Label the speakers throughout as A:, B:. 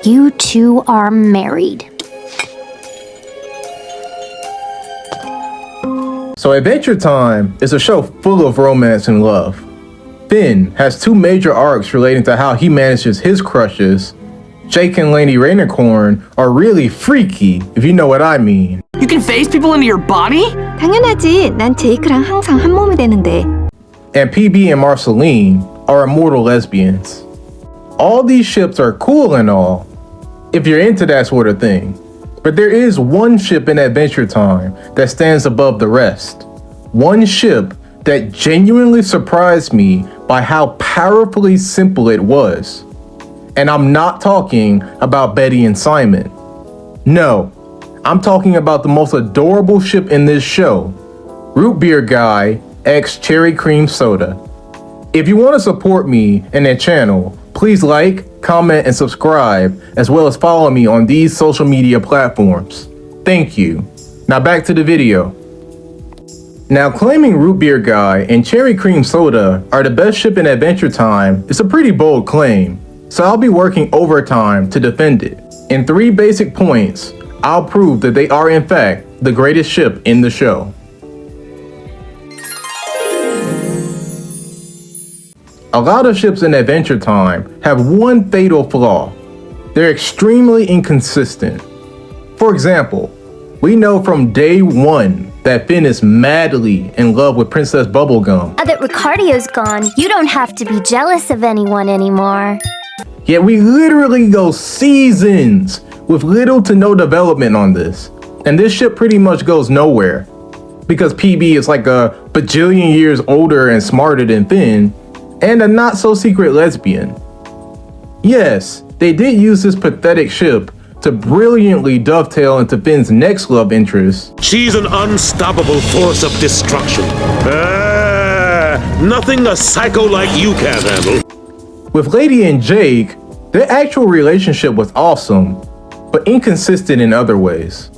A: You two are married.
B: So Adventure Time is a show full of romance and love. Finn has two major arcs relating to how he manages his crushes. Jake and Lady Rainicorn are really freaky, if you know what I mean.
C: You can phase people into your body?
D: 당연하지. 난 제이크랑 항상 한 몸이 되는데.
B: And PB and Marceline are immortal lesbians. All these ships are cool and all, if you're into that sort of thing. But there is one ship in Adventure Time that stands above the rest. One ship that genuinely surprised me by how powerfully simple it was. And I'm not talking about Betty and Simon. No, I'm talking about the most adorable ship in this show, Rootbeerguy+Cherrycreamsoda. If you want to support me and that channel, please like, comment, and subscribe, as well as follow me on these social media platforms. Thank you. Now back to the video. Now claiming Rootbeerguy and Cherrycreamsoda are the best ship in Adventure Time is a pretty bold claim, so I'll be working overtime to defend it. In 3 basic points, I'll prove that they are in fact the greatest ship in the show. A lot of ships in Adventure Time have one fatal flaw. They're extremely inconsistent. For example, we know from day 1 that Finn is madly in love with Princess Bubblegum.
A: Now that Ricardio's gone, you don't have to be jealous of anyone anymore.
B: Yet we literally go seasons with little to no development on this. And this ship pretty much goes nowhere. Because PB is like a bajillion years older and smarter than Finn, and a not so secret lesbian. Yes, they did use this pathetic ship to brilliantly dovetail into Finn's next love interest.
E: She's an unstoppable force of destruction. Nothing a psycho like you can't handle.
B: With Lady and Jake, their actual relationship was awesome, but inconsistent in other ways.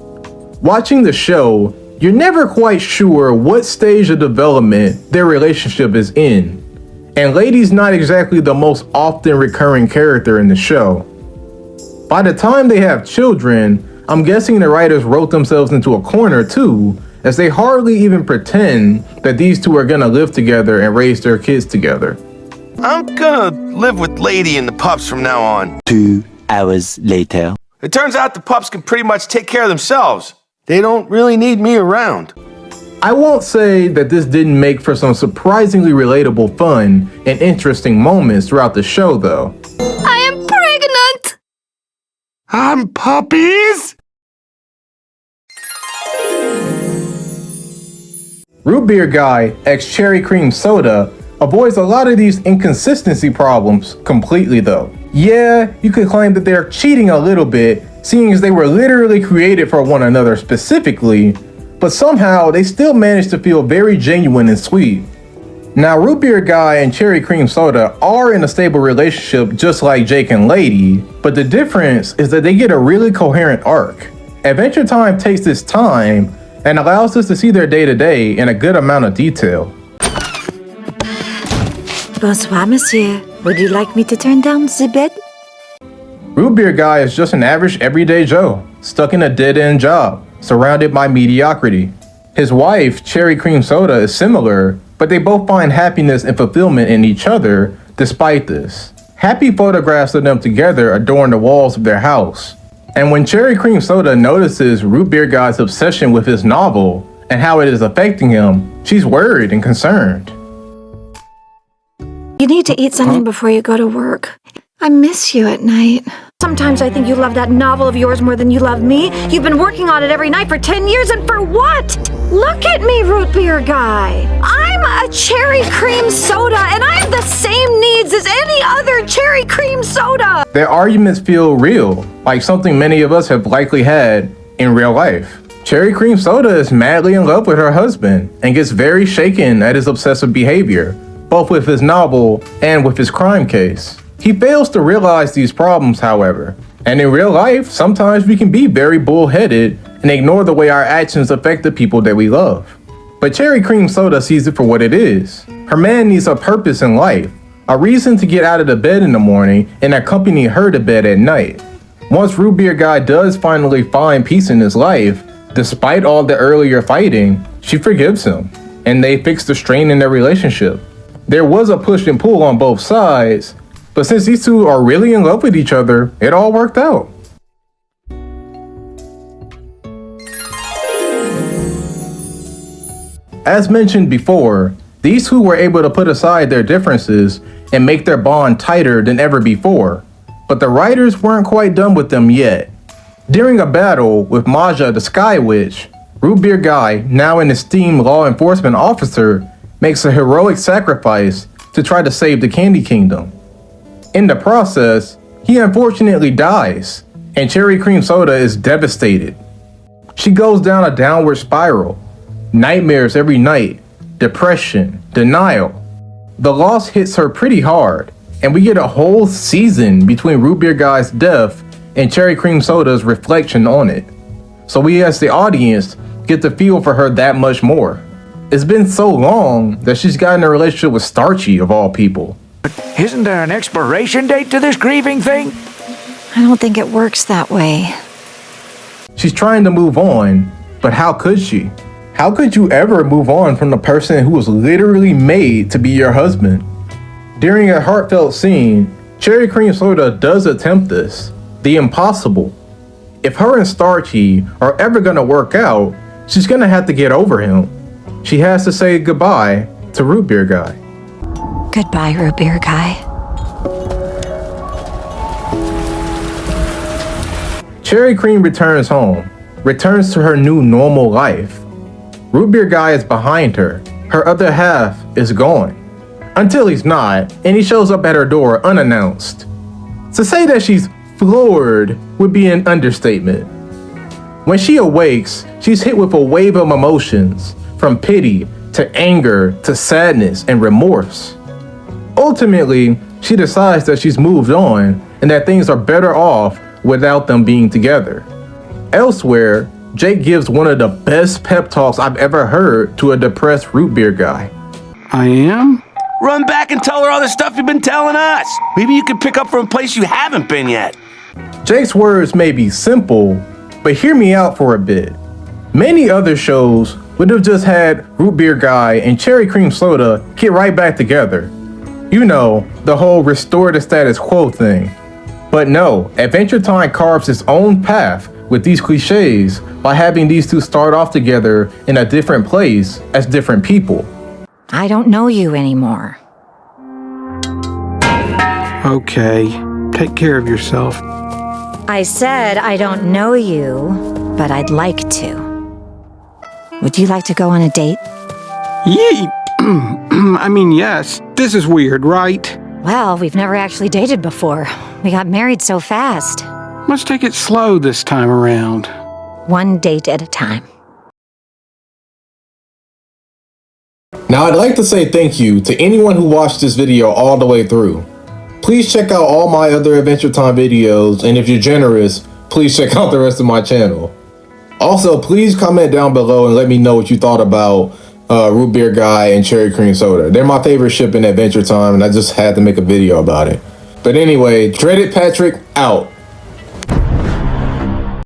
B: Watching the show, you're never quite sure what stage of development their relationship is in. And Lady's not exactly the most often recurring character in the show. By the time they have children, I'm guessing the writers wrote themselves into a corner too, as they hardly even pretend that these two are gonna live together and raise their kids together.
F: I'm gonna live with Lady and the pups from now on.
G: 2 hours later.
F: It turns out the pups can pretty much take care of themselves. They don't really need me around.
B: I won't say that this didn't make for some surprisingly relatable fun and interesting moments throughout the show though.
D: I am pregnant!
F: I'm puppies?
B: Rootbeerguy+Cherrycreamsoda avoids a lot of these inconsistency problems completely though. Yeah, you could claim that they're cheating a little bit, seeing as they were literally created for one another specifically, but somehow they still manage to feel very genuine and sweet. Now Rootbeerguy and Cherrycreamsoda are in a stable relationship just like Jake and Lady, but the difference is that they get a really coherent arc. Adventure Time takes this time and allows us to see their day-to-day in a good amount of detail.
D: Bonsoir, monsieur. Would you like me to turn down the bed?
B: Rootbeerguy is just an average everyday Joe, stuck in a dead-end job, surrounded by mediocrity. His wife, Cherrycreamsoda, is similar, but they both find happiness and fulfillment in each other despite this. Happy photographs of them together adorn the walls of their house. And when Cherrycreamsoda notices Rootbeerguy's obsession with his novel and how it is affecting him, she's worried and concerned.
D: You need to eat something before you go to work. I miss you at night.
H: Sometimes I think you love that novel of yours more than you love me. You've been working on it every night for 10 years, and for what? Look at me, Rootbeerguy. I'm a cherry cream soda, and I have the same needs as any other cherry cream soda.
B: Their arguments feel real, like something many of us have likely had in real life. Cherrycreamsoda is madly in love with her husband and gets very shaken at his obsessive behavior, both with his novel and with his crime case. He fails to realize these problems, however, and in real life, sometimes we can be very bullheaded and ignore the way our actions affect the people that we love. But Cherrycreamsoda sees it for what it is. Her man needs a purpose in life, a reason to get out of the bed in the morning and accompany her to bed at night. Once Rootbeerguy does finally find peace in his life, despite all the earlier fighting, she forgives him, and they fix the strain in their relationship. There was a push and pull on both sides, but since these two are really in love with each other, it all worked out. As mentioned before, these two were able to put aside their differences and make their bond tighter than ever before, but the writers weren't quite done with them yet. During a battle with Maja the Sky Witch, Rootbeerguy, now an esteemed law enforcement officer, makes a heroic sacrifice to try to save the Candy Kingdom. In the process, he unfortunately dies, and Cherrycreamsoda is devastated. She goes down a downward spiral, nightmares every night, depression, denial. The loss hits her pretty hard, and we get a whole season between Rootbeerguy's death and Cherrycreamsoda's reflection on it. So we as the audience get to feel for her that much more. It's been so long that she's gotten a relationship with Starchy of all people.
I: Isn't there an expiration date to this grieving thing?
D: I don't think it works that way.
B: She's trying to move on, but how could she? How could you ever move on from the person who was literally made to be your husband? During a heartfelt scene, Cherrycreamsoda does attempt this, the impossible. If her and Starchy are ever gonna work out, she's gonna have to get over him. She has to say goodbye to Rootbeerguy.
D: Goodbye, Rootbeerguy.
B: Cherrycream returns home, returns to her new normal life. Rootbeerguy is behind her. Her other half is gone. Until he's not, and he shows up at her door unannounced. To say that she's floored would be an understatement. When she awakes, she's hit with a wave of emotions, from pity to anger to sadness and remorse. Ultimately, she decides that she's moved on and that things are better off without them being together. Elsewhere, Jake gives one of the best pep talks I've ever heard to a depressed Rootbeerguy.
C: I am?
F: Run back and tell her all the stuff you've been telling us. Maybe you can pick up from a place you haven't been yet.
B: Jake's words may be simple, but hear me out for a bit. Many other shows would have just had Rootbeerguy and Cherrycreamsoda get right back together. You know, the whole restore the status quo thing. But no, Adventure Time carves its own path with these cliches by having these two start off together in a different place as different people.
D: I don't know you anymore.
C: Okay, take care of yourself.
D: I said I don't know you, but I'd like to. Would you like to go on a date?
C: Yee! I mean, yes. This is weird, right?
D: Well, we've never actually dated before. We got married so fast.
C: Let's take it slow this time around.
D: One date at a time.
B: Now I'd like to say thank you to anyone who watched this video all the way through. Please check out all my other Adventure Time videos, and if you're generous, please check out the rest of my channel. Also, please comment down below and let me know what you thought about Rootbeerguy and Cherrycreamsoda. They're my favorite ship in Adventure Time, and I just had to make a video about it. But anyway, Dreaded Patrick out.